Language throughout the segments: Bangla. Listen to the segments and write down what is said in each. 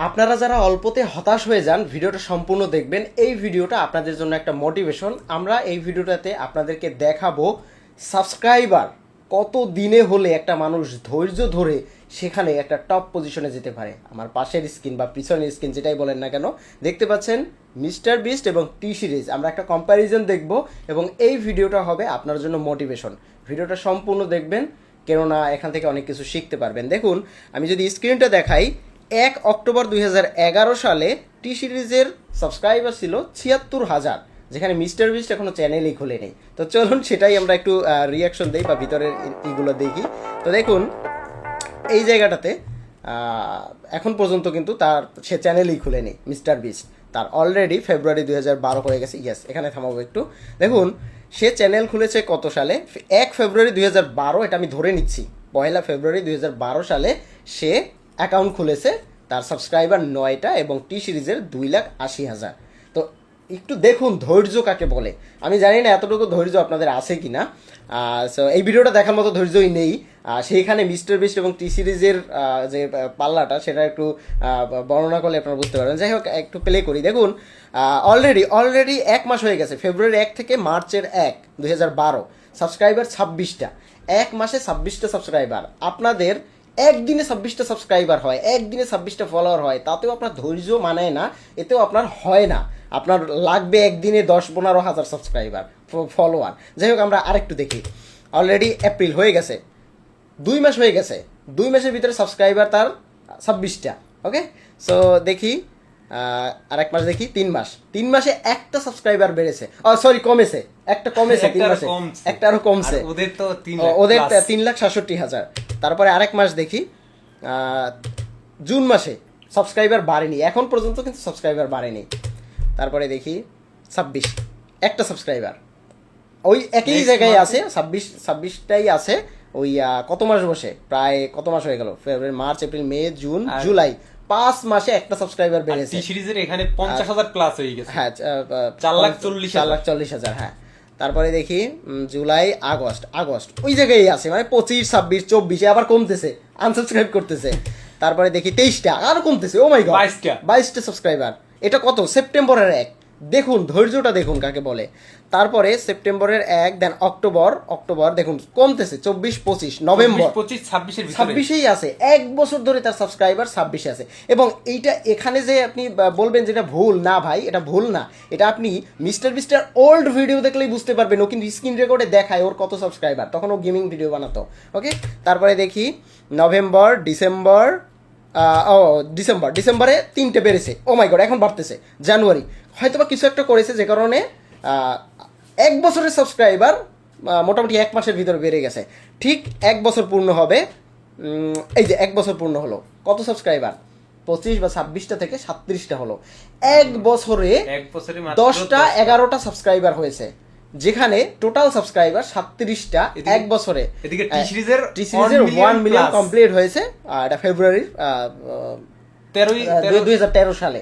আপনারা যারা অল্পতে হতাশ হয়ে যান ভিডিওটা সম্পূর্ণ দেখবেন। এই ভিডিওটা আপনাদের জন্য একটা মোটিভেশন। আমরা এই ভিডিওটাতে আপনাদেরকে দেখাবো সাবস্ক্রাইবার কত দিনে হলে একটা মানুষ ধৈর্য ধরে সেখানে একটা টপ পজিশনে যেতে পারে। আমার পাশের স্ক্রিন বা পিছনের স্ক্রিন যেটাই বলেন না কেন দেখতে পাচ্ছেন মিস্টার বিস্ট এবং টি সিরিজ। আমরা একটা কম্প্যারিজন দেখব এবং এই ভিডিওটা হবে আপনার জন্য মোটিভেশন। ভিডিওটা সম্পূর্ণ দেখবেন, কেননা এখান থেকে অনেক কিছু শিখতে পারবেন। দেখুন, আমি যদি স্ক্রিনটা দেখাই, 1 অক্টোবর 2011 সালে টি সিরিজের সাবস্ক্রাইবার ছিল 76,000, যেখানে মিস্টার বিস্ট এখনো চ্যানেলই খুলে নেই। তো চলুন সেটাই আমরা একটু রিয়াকশন দিই বা ভিতরের ইগুলো দেখি। তো দেখুন এই জায়গাটাতে এখন পর্যন্ত কিন্তু সে চ্যানেলই খুলে নেই মিস্টার বিস্ট। তার অলরেডি ফেব্রুয়ারি 2012 হয়ে গেছে। ইয়েস, এখানে থামাবো একটু। দেখুন সে চ্যানেল খুলেছে কত সালে? 1 ফেব্রুয়ারি 2012, এটা আমি ধরে নিচ্ছি 1 ফেব্রুয়ারি 2012 সালে সে অ্যাকাউন্ট খুলেছে। তার সাবস্ক্রাইবার 9টা এবং টি সিরিজের 2,80,000। তো একটু দেখুন ধৈর্য কাকে বলে। আমি জানি না এতটুকু ধৈর্য আপনাদের আছে কি না। সো এই ভিডিওটা দেখার মতো ধৈর্যই নেই। সেইখানে মিস্টার বিস্ট এবং টি সিরিজের যে পাল্লাটা সেটা একটু বর্ণনা করলে আপনারা বুঝতে পারবেন। যাই হোক, একটু প্লে করি। দেখুন অলরেডি 1 মাস হয়ে গেছে। ফেব্রুয়ারি 1 থেকে মার্চের 1, 2012 সাবস্ক্রাইবার 26টা। 1 মাসে 26টা সাবস্ক্রাইবার। আপনাদের একদিনে 26টা সাবস্ক্রাইবার হয়, একদিনে 26টা ফলোয়ার হয়, তাতেও আপনার ধৈর্য মানায় না, এতেও আপনার হয় না। আপনার লাগবে একদিনে 10-15 হাজার সাবস্ক্রাইবার ফলোয়ার। যাই হোক, আমরা আরেকটু দেখি। অলরেডি এপ্রিল হয়ে গেছে, 2 মাস হয়ে গেছে। 2 মাসের ভিতরে সাবস্ক্রাইবার তার 26টা। ওকে, সো দেখি আরেক মাস দেখি, 3 মাস। 3 মাসে একটা সাবস্ক্রাইবার বেড়েছে, সরি কমেছে, একটা কমেছে 3 মাসে, একটা আরো কমছে। ওদের 3,67,000। তারপরে আরেক মাস দেখি, জুন মাসে সাবস্ক্রাইবার বাড়েনি, এখন পর্যন্ত কিন্তু সাবস্ক্রাইবার বাড়েনি। তারপরে দেখি 26, একটা সাবস্ক্রাইবার ওই একই জায়গায় আছে, 26টাই আছে। ওই কত মাস বসে, প্রায় কত মাস হয়ে গেল? ফেব্রুয়ারি, মার্চ, এপ্রিল, মে, জুন, জুলাই, 5 মাসে একটা সাবস্ক্রাইবার বেড়েছে। টি সিরিজের এখানে 50,000 প্লাস হয়ে গেছে। হ্যাঁ, 4,40,000। হ্যাঁ। তারপরে দেখি জুলাই, আগস্ট ওই জায়গায় আছে, মানে 25, 26, 24 আবার কমতেছে, আনসাবস্ক্রাইব করতেছে। তারপরে দেখি 23টা, আরো কমতেছে। ও মাই গড, 22টা সাবস্ক্রাইবার। এটা কত? সেপ্টেম্বরের 1। দেখুন ধৈর্যটা দেখুন কাকে বলে। তারপরে সেপ্টেম্বরের 1, দেন অক্টোবর দেখুন কমতেছে, 24, 25, নভেম্বর 26এই আছে। 1 বছর ধরে তার সাবস্ক্রাইবার 26 আছে। এবং এইটা এখানে যে আপনি বলবেন যেটা ভুল, না ভাই এটা ভুল না। এটা আপনি মিস্টার বিস্টার ওল্ড ভিডিও দেখলেই বুঝতে পারবেন। ও কিন্তু স্ক্রিন রেকর্ডে দেখায় ওর কত সাবস্ক্রাইবার, তখন ও গেমিং ভিডিও বানাতো। ওকে, তারপরে দেখি নভেম্বর, ডিসেম্বরে 3টে বেড়েছে। ও মাই গড, এখন বাড়তেছে। জানুয়ারি হয়তোবা কিছু একটা করেছে যে কারণে 1 বছরের সাবস্ক্রাইবার মোটামুটি 1 মাসের ভিতরে বেড়ে গেছে। ঠিক 1 বছর পূর্ণ হবে, এই যে 1 বছর পূর্ণ হলো। কত সাবস্ক্রাইবার? 25 বা 26টা থেকে 37টা হলো। 1 বছরে 10টা 11টা সাবস্ক্রাইবার হয়েছে, যেখানে টোটাল সাবস্ক্রাইবার 37টা 1 বছরে। এদিকে টি সিরিজের 1 মিলিয়ন কমপ্লিট হয়েছে। এটা ফেব্রুয়ারির 2013 সালে,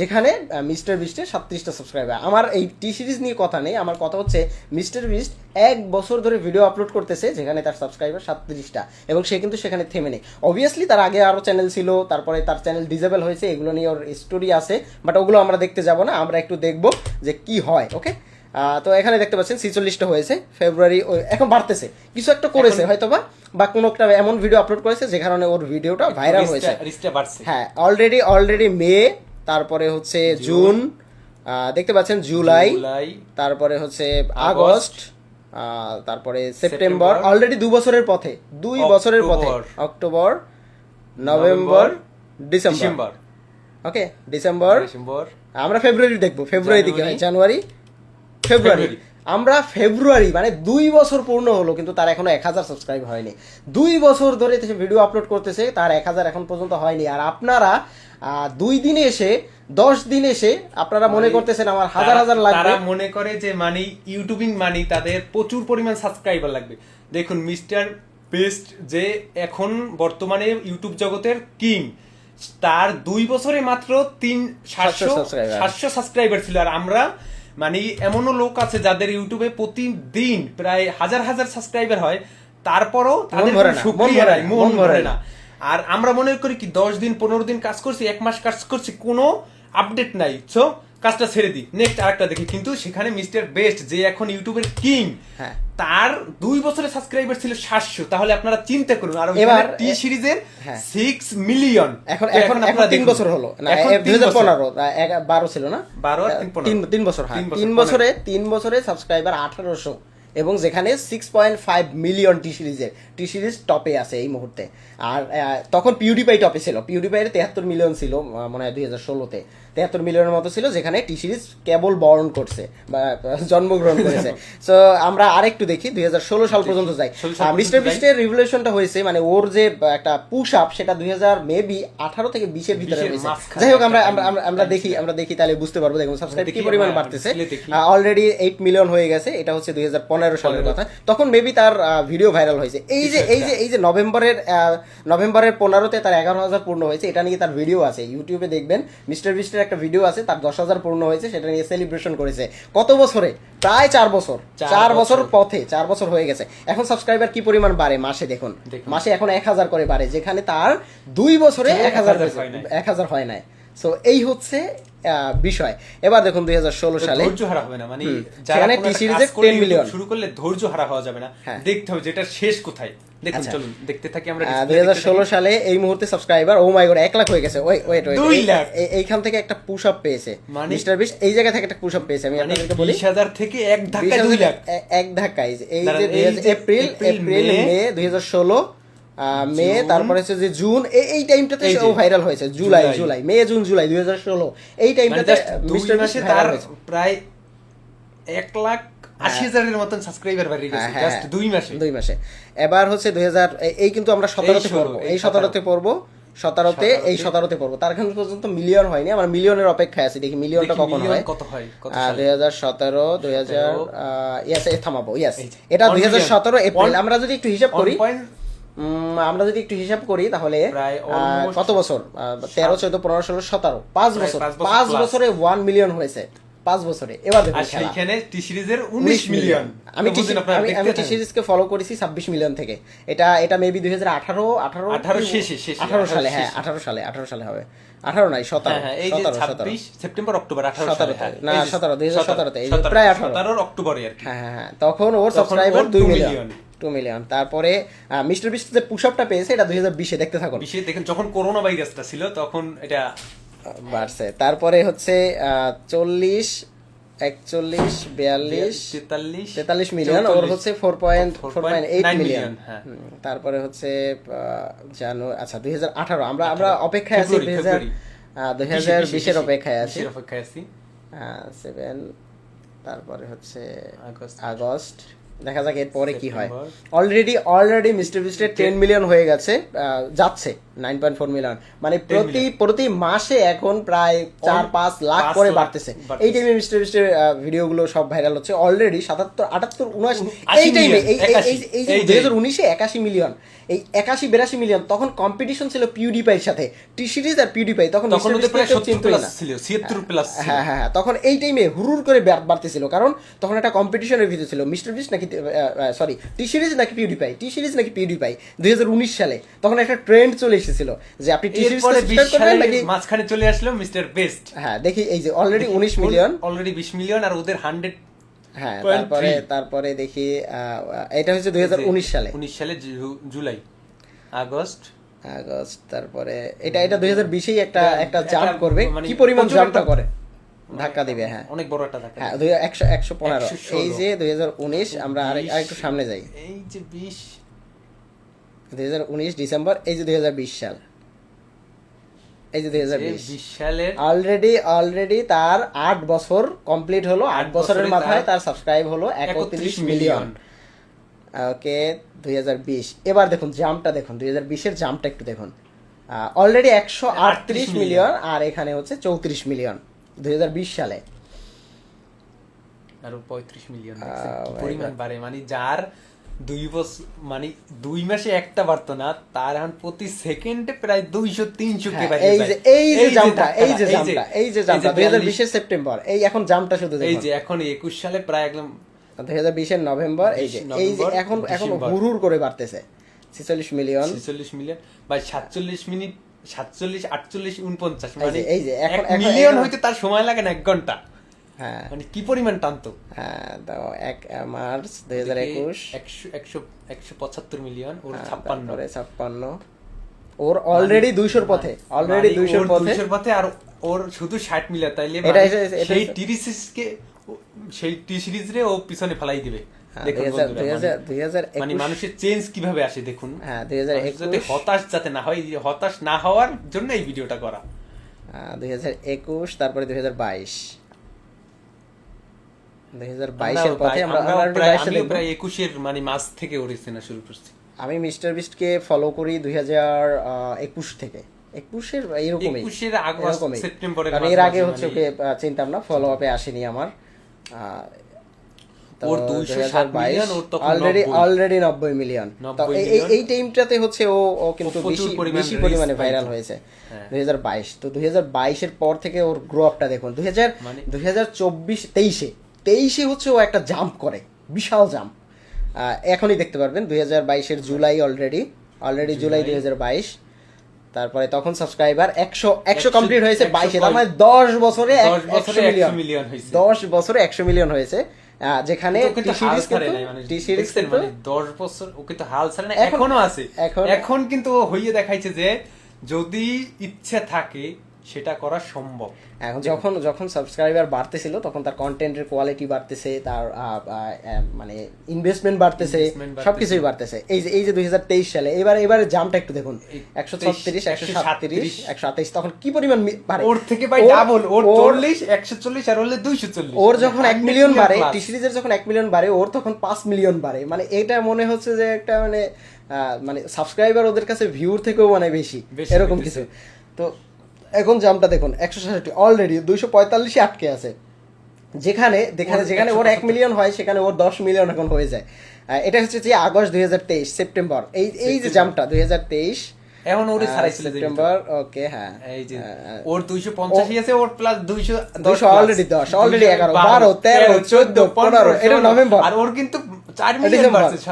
যেখানে মিস্টার বিস্টের 37টা সাবস্ক্রাইবার। আমার এই টি সিরিজ নিয়ে কথা নেই, আমার কথা হচ্ছে মিস্টার বিস্ট 1 বছর ধরে ভিডিও আপলোড করতেছে, যেখানে তার সাবস্ক্রাইবার 37টা, এবং সে কিন্তু সেখানে থেমে নেই। অবভিয়াসলি তার আগে আরও চ্যানেল ছিল, তারপরে তার চ্যানেল ডিসেবল হয়েছে, এগুলো নিয়ে ওর স্টোরি আছে, বাট ওগুলো আমরা দেখতে যাব না, আমরা একটু দেখব যে কি হয়। ওকে, তো এখানে দেখতে পাচ্ছেন 46টা হয়েছে। ফেব্রুয়ারি এখন বাড়তেছে, কিছু একটা করেছে হয়তোবা, বা কোনো একটা এমন ভিডিও আপলোড করেছে যে কারণে ওর ভিডিওটা ভাইরাল হয়েছে। হ্যাঁ, অলরেডি মে, তারপরে হচ্ছে জুন, দেখতে পাচ্ছেন জুলাই, তারপরে হচ্ছে আগস্ট, তারপরে সেপ্টেম্বর। অলরেডি 2 বছরের পথে, 2 বছরের পথে। October, November, December. Okay, December, আমরা ফেব্রুয়ারি দেখবো। ফেব্রুয়ারি দিকে হয় জানুয়ারি, ফেব্রুয়ারি। আমরা ফেব্রুয়ারি মানে 2 বছর পূর্ণ হলো, কিন্তু তার এখনো 1000 সাবস্ক্রাইব হয়নি। 2 বছর ধরে ভিডিও আপলোড করতেছে, তার 1000 এখন পর্যন্ত হয়নি। আর আপনারা 2 দিনে এসে, 10 দিন এসে আপনারা মনে করতেছেন আমার হাজার লাগবে। তারা মনে করে যে মানে ইউটিউবিং মানে তাদের প্রচুর পরিমাণ সাবস্ক্রাইবার লাগবে। দেখুন মিস্টার বেস্ট যে এখন বর্তমানে ইউটিউব জগতের কিং, তার 2 বছরে মাত্র 700 সাবস্ক্রাইবার ছিল। আর আমরা মানে এমনও লোক আছে যাদের ইউটিউবে প্রতিদিন প্রায় হাজার সাবস্ক্রাইবার হয়, তারপরও তাদের মন ভরে না। আর আমরা মনে করি কি 10 দিন 15 দিন কাজ করছি, 1 মাস কাজ করছি, কোনো আপডেট নাই, সো কাজটা ছেড়ে দিই, নেক্সট আরেকটা দেখি। কিন্তু সেখানে মিস্টার বেস্ট যে এখন ইউটিউবের কিং, হ্যাঁ, তার 2 বছরের সাবস্ক্রাইবার ছিল 700। তাহলে আপনারা চিন্তা করুন, আর এবার টি সিরিজের হ্যাঁ। 6 মিলিয়ন। এখন 3 বছর হলো না, 2015 12 ছিল না, 12 আর 3 বছর, হ্যাঁ 3 বছরে সাবস্ক্রাইবার 1800, এবং যেখানে 6.5 মিলিয়ন টি সিরিজ টপে আছে এই মুহূর্তে। আর তখন পিউডিপাই টপে ছিল, পিউডিপাইয়ের 73 মিলিয়ন ছিল মনে হয় 2016-তে, 73 মিলিয়নের মতো ছিল, যেখানে টি সিরিজ কেবল বর্ণ করছে বা জন্মগ্রহণ করেছে। সো আমরা আরেকটু দেখি 2016 সাল পর্যন্ত যাই। মিস্টার বিস্টের রিভলিউশনটা হয়েছে, মানে ওর যে একটা পুশ আপ, সেটা 2000 মেবি 18 থেকে 20-এর ভিতরে হয়েছে। যাই হোক, আমরা দেখি তাহলে বুঝতে পারবো। দেখুন সাবস্ক্রাইব কি পরিমাণ বাড়তেছে, অলরেডি 8 মিলিয়ন হয়ে গেছে। এটা হচ্ছে 2015 সালের কথা, তখন মেবি তার ভিডিও ভাইরাল হয়েছে। এই যে নভেম্বরের 15-তে তার 11,000 পূর্ণ হয়েছে, এটা নিয়ে তার ভিডিও আছে, ইউটিউবে দেখবেন। মিস্টার বিস্টের একটা ভিডিও আছে, তার 10,000 পূর্ণ হয়েছে, সেটা নিয়ে সেলিব্রেশন করেছে। কত বছরে? প্রায় 4 বছর, 4 বছর পথে, 4 বছর হয়ে গেছে। এখন সাবস্ক্রাইবার কি পরিমাণ বাড়ে মাসে, দেখুন মাসে এখন 1,000 করে বাড়ে, যেখানে তার 2 বছরে 1,000 হয় নাই। সো এই হচ্ছে বিষয়। এবার দেখুন 2016 সালে ধৈর্য হারা হবে না, মানে সেখানে টি সিরিজে 10 মিলিয়ন শুরু করলে ধৈর্য হারা হওয়া যাবে না, দেখতে হবে যেটা শেষ কোথায়। দেখুন চলুন দেখতে থাকি আমরা। 2016 সালে এই মুহূর্তে সাবস্ক্রাইবার ও মাই গড 1 লাখ হয়ে গেছে। ওয়েট 2 লাখ। এইখান থেকে একটা পুশ আপ পেয়েছে মিস্টার বিস্ট, এই জায়গা থেকে একটা পুশ আপ পেয়েছে। আমি আপনাদেরকে বলি 20,000 থেকে এক ধাক্কায় 2 লাখ, এক ধাক্কায়। এই যে এপ্রিল মে 2016, মে, তারপরে হচ্ছে যে জুন, এই টাইমটাতে ও ভাইরাল হয়েছে। জুলাই মে জুন জুলাই 2016, এই টাইমটাতে মিস্টার বিস্ট তার প্রায় 1,80,000-এর মতন সাবস্ক্রাইবার বেড়ে গেছে জাস্ট 2 মাসে। এবার হচ্ছে 2000, এই কিন্তু আমরা 17-তে পড়বো, এই 17-তে পড়বো, 17-তে পড়বো। তার এখন পর্যন্ত মিলিয়ন হয়নি, আমার মিলিয়নের অপেক্ষায় আছে, দেখি মিলিয়নটা কখন হয়। 2017 2000 ইয়াস থামাবো, ইয়াস এটা 2017 এপ্রিল। আমরা যদি একটু হিসাব করি তাহলে কত বছর, 13 14 15 16 17, 5 বছরে 1 মিলিয়ন হয়েছে, 5 বছরে। এবার দেখুন সেইখানে টি সিরিজের 19 মিলিয়ন। আমি টি সিরিজকে ফলো করেছি 26 মিলিয়ন থেকে। এটা মেবি 2018 শেষে 18 সালে, হ্যাঁ 18 সালে হবে, 18 নাই 17, এই যে 26 সেপ্টেম্বর অক্টোবর 18 সালে, না 17 2017-তে, এই প্রায় 18 অক্টোবরে আর কি। হ্যাঁ তখন ওর সাবস্ক্রাইবার 2 মিলিয়ন। তারপরে মিস্টার বিস্ট যে পুশ আপটা পেয়েছে, এটা 2020-এ, দেখতে থাকুন। দেখেন যখন করোনা ভাইরাসটা ছিল তখন এটা বাড়ছে। তারপরে হচ্ছে 40 41 42 43 মিলিয়ন, ওর হচ্ছে 4.8 মিলিয়ন। তারপরে হচ্ছে আচ্ছা 2018, আমরা অপেক্ষায় আছি 2020-এর অপেক্ষায় আছি 7, তারপরে হচ্ছে আগস্ট, দেখা যাক এরপরে কি হয়। অলরেডি মিস্টার বিস্টের 10 মিলিয়ন হয়ে গেছে, যাচ্ছে 9.4 মিলিয়ন, মানে প্রতি মাসে এখন প্রায় 4-5 লাখ করে বাড়তেছে। এই টাইমে মিস্টার বিস্টের ভিডিওগুলো সব ভাইরাল হচ্ছে। অলরেডি 77 78 79 এই টাইমে, এই যে 2019-এ 81 মিলিয়ন, এই 81-82 মিলিয়ন। তখন কম্পিটিশন ছিল পিউডিপাইয়ের সাথে, টি সিরিজ আর পিউডিপাই, তখন হ্যাঁ তখন এই টাইমে হুরুর করে বাড়তেছিল, কারণ তখন একটা কম্পিটিশনের ভিতরে ছিল মিস্টার বিস্ট নাকি টি সিরিজ নাকি পিউডিপাই, 2019 সালে তখন একটা ট্রেন্ড চলে এসেছিল যে আপনি টি সিরিজ সাবস্ক্রাইব করবেন নাকি। মাঝখানে চলে আসলো মিস্টার বেস্ট। হ্যাঁ দেখি এই যে অলরেডি 19 মিলিয়ন, অলরেডি 20 মিলিয়ন, আর ওদের 100। হ্যাঁ তারপরে দেখি এটা হচ্ছে 2019 সালে জুলাই আগস্ট, তারপরে এটা 2020-এই একটা জাম্প করবে, কি পরিমাণ জাম্পটা করে, ধাক্কা দিবে। হ্যাঁ অনেক বড় একটা ধাক্কা, হ্যাঁ 115। এই যে 2019, আমরা আরেকটু সামনে যাই, এই যে 2019 ডিসেম্বর, এই যে 2020 সাল, এই যে 2020 সালের অলরেডি তার 8 বছর কমপ্লিট হলো। 8 বছরের মাথায় তার সাবস্ক্রাইব হলো 31 মিলিয়ন। ওকে 2020। এবার দেখুন জাম্পটা, দেখুন 2020-এর জাম্পটা একটু দেখুন, অলরেডি 138 মিলিয়ন, আর এখানে হচ্ছে 34 মিলিয়ন 2020 সালে, আর 35 মিলিয়ন পরিমাণ বাড়ে। মানে যার 2 বছর, মানে 2 মাসে একটা বাড়তো না, তার এখন প্রতি সেকেন্ডে প্রায় 200-300 কে বাড়ে যায়। এই যে জাম্পটা 2020-এর সেপ্টেম্বর, এই এখন জাম্পটা শুধু দেখুন। এই যে এখন 21 সালে প্রায় একদম 2020-এর নভেম্বর, এই যে এখন হুড় করে বাড়তেছে। 46 মিলিয়ন। 46 মিলিয়ন ভাই, 47 মিনিট, 47, 48, 49 এই মানে যে- এই যে এখন- 1 মিলিয়ন হইতে তার সময় লাগে না 1 ঘন্টা। হ্যাঁ মানে কি পরিমাণ টানতো। হ্যাঁ, তো 1 মার্চ 2021 175 মিলিয়ন, ওর 56। তারপরে 56, ওর অলরেডি 200 পথে, অলরেডি মানে 200 ওর পথে। 200 পথে, আর ওর শুধু 60 মিলিয়ন। তাইলে এটা- মানে এটা- সেই টি সিরিজকে, সেই টি সিরিজ রে ও পিছনে ফেলাই দিবে। হ্যাঁ, দেখুন 2000 বন্ধুরা, মানে 2021 মানুষের চেঞ্জ কিভাবে আসে দেখুন। হ্যাঁ, মানুষ যাতে 2021 হতাশ যাতে না হয়, এই হতাশ না হওয়ার জন্য এই ভিডিওটা করা। 2021, তারপরে 2022, 2022 এর পথে আমরা আমরাও already প্রায়, 22 আমিও দেখবো। প্রায় 21 মানে মাস থেকে ওর সিনেমা শুরু করছি। আমি মিস্টার বিস্টকে ফলো করি 2021 থেকে, 21 এরকমই 21 আগস্ট, এরকমই। সেপ্টেম্বরের কারণ এর আগে মাঝামাঝি হচ্ছে মানে- ওকে চিনতাম না, ফলো আপে আসেনি আমার। ওর 207 মিলিয়ন, ওর তখন অলরেডি 90 90 মিলিয়ন। 90 তো মিলিয়ন। এই টাইমটাতে হচ্ছে ও কিন্তু প্রচুর বেশি পরিমাণ বেশি reach পরিমাণে পাইছে। ভাইরাল হয়েছে। হ্যাঁ। 2022, তো 2022 এর পর থেকে ওর গ্রো আপটা দেখুন। মানে- 2024 23 হচ্ছে ও একটা জাম্প করে, বিশাল জাম্প। এখনই দেখতে পারবেন 2022 এর জুলাই, অলরেডি জুলাই 2022। তারপরে তখন সাবস্ক্রাইবার 100 কমপ্লিট হয়েছে 22 তার মানে 10 বছরে 10 বছরে 100 মিলিয়ন হয়েছে। 10 বছরে 100 মিলিয়ন হয়েছে। যেখানে কিন্তু ওকে তো হাল ছাড়ে নাই, মানে টি সিরিজ দেখছেন, মানে 10 বছর ওকে তো হাল ছাড়ে না, এখন- এখনো আছে। এখন- এখন কিন্তু ও হইয়ে দেখাইছে যে যদি ইচ্ছে থাকে সেটা করা সম্ভব। এখন যখন সাবস্ক্রাইবার বাড়তেছিল তখন তার কন্টেন্টের কোয়ালিটি বাড়তেছে, তার মানে ইনভেস্টমেন্ট বাড়তেছে, Investment বাড়তেছে। সবকিছুই বাড়তেছে। এই যে 2023 সালে এবারে জাম্পটা একটু দেখুন, এই 136, 137, 137, 128, তখন কি পরিমাণ বাড়ে। ওর থেকে ভাই ডাবল, ওর 40, 140 আর হলে 240। ওর যখন 1 মিলিয়ন বাড়ে, plus। টি সিরিজের যখন 1 মিলিয়ন বাড়ে, ওর তখন 5 মিলিয়ন বাড়ে। মানে এটা মনে হচ্ছে যে একটা মানে সাবস্ক্রাইবার ওদের কাছে ভিউর থেকেও মানে বেশি, বেশি এরকম হইতেছে। কিছু। তো এখন জাম্পটা দেখুন, 166, অলরেডি 245 আটকে আছে। যেখানে ওর 1 মিলিয়ন হয় সেখানে ওর 10 মিলিয়ন এখন হয়ে যায়। এটা হচ্ছে যে আগস্ট 2023, সেপ্টেম্বর, এই যে জাম্পটা 2023 এখন ওরে ছাড়াইছিল যে সেপ্টেম্বর। ওকে, হ্যাঁ, এই যে ওর 250 আছে, ওর প্লাস 200 অলরেডি 10, অলরেডি 11, 12, 13, 14, 15, এটা নভেম্বর। আর ওর কিন্তু 4 মিলিয়ন বাড়ছে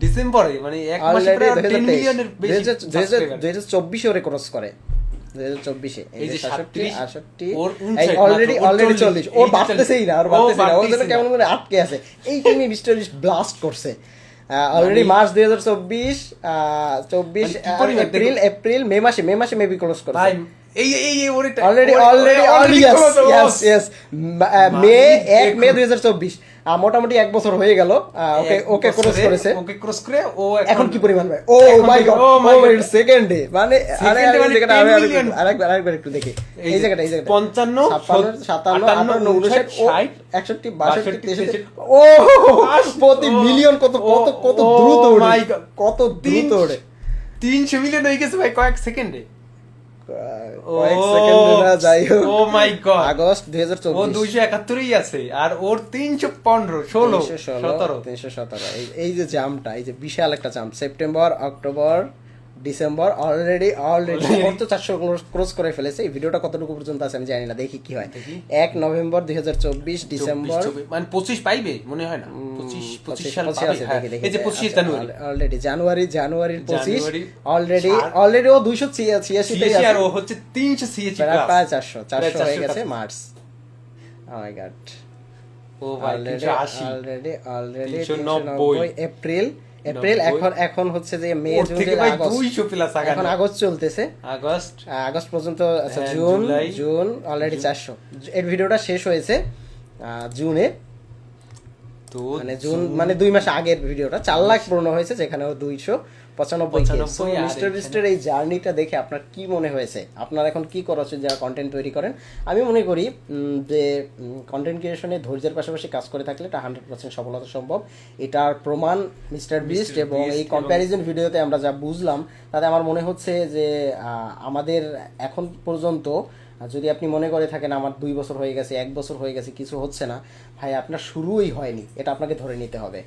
ডিসেম্বরে, মানে এক মাসে প্রায় 10 মিলিয়নের বেশি সাবস্ক্রাইবার। 2024 ওরে ক্রস করে, 2024 এই যে 67, 37, 68, ওর এই 59 অলরেডি মাত্র, ওর 40, 40, ওর এই বাড়তেছেই না, ওর ও বাড়তেছেই না, ওর বাড়তেছেই জন্য না। কেমন করে আটকে আছে। এই টাইমে মিস্টার বিস্ট ব্লাস্ট করছে। অলরেডি মার্চ 2024, 24, মানে কি পরিমাণ এপ্রিল, মে মাসে মেবি ক্লোজ করছে। ভাই এই ওরে অলরেডি yes, মে 1 মে 2024, মোটামুটি 1 বছর হয়ে গেল। ওকে ক্রস করেছে। ওকে ক্রস করে ও এখন কি পরিমাণ ভাই, ও মাই গড, oh my God, সেকেন্ডে মানে Second এ মানে 10 million। আরেকবার একটু দেখি এই জায়গাটা 55, 57, 58, 59, 61, 62, 63, ও প্রতি ও, মিলিয়ন কত oh দ্রুত ওড়ে, my God, কত দ্রুত ওড়ে। 300 মিলিয়ন হয়ে গেছে ভাই কয়েক সেকেন্ডে। কয়েক সেকেন্ডে না, যাই হোক। ও মাই গড, আগস্ট ও 2024, 271ই আছে, আর ওর 315, 16, 17। 317। এই যে জাম্পটা, এই যে বিশাল একটা jump, September, October, December, already ওর তো 400 ক্রস করে ফেলেছে। এই ভিডিওটা কতটুকু পর্যন্ত আছে আমি জানি না, দেখি কি হয়। 1 নভেম্বর 2024, ডিসেম্বর, মানে 25 পাইবে মনে হয় না, 25 সাল 25 পাবে। আছে, হ্যাঁ, দেখি। এই যে 25 জানুয়ারি, অলরেডি জানুয়ারির 25, জানুয়ারি, অলরেডি ও 286 তেই আর আছে। ও হচ্ছে 386 প্রায় প্লাস। 400 হয়ে গেছে মার্চ। ও মাই গড, ও ভাই 380, অলরেডি 390, এপ্রিল, 90, এখন হচ্ছে যে মে, ওর জুন, থেকে জুলাই, ভাই আগস্ট। 200 প্লাস আগানো। এখন আগস্ট চলতেছে, আগস্ট পর্যন্ত। আচ্ছা, হ্যাঁ, জুন অলরেডি 400। এর ভিডিওটা শেষ হয়েছে জুনে, তো মানে জুন মানে 2 মাস আগের ভিডিওটা 4 লাখ পূর্ণ হয়েছে, যেখানে ও 295 কে। সো 95 আর মিস্টার বিস্টের এই জার্নিটা দেখে আপনার কি মনে হয়েছে? আপনার এখন কি করা উচিত যারা কন্টেন্ট তৈরি করেন? আমি মনে করি যে কন্টেন্ট ক্রিয়েশনে ধৈর্যের পাশাপাশি কাজ করে থাকলে এটা 100% সফলতা সম্ভব। এটার প্রমাণ মিস্টার বিস্ট, এবং এই কম্প্যারিজন ভিডিওতে আমরা যা বুঝলাম তাতে আমার মনে হচ্ছে যে আমাদের এখন পর্যন্ত যদি আপনি মনে করে থাকেন আমার 2 বছর হয়ে গেছে, 1 বছর হয়ে গেছে, কিছু হচ্ছে না, ভাই আপনার শুরুই হয়নি, এটা আপনাকে ধরে নিতে হবে।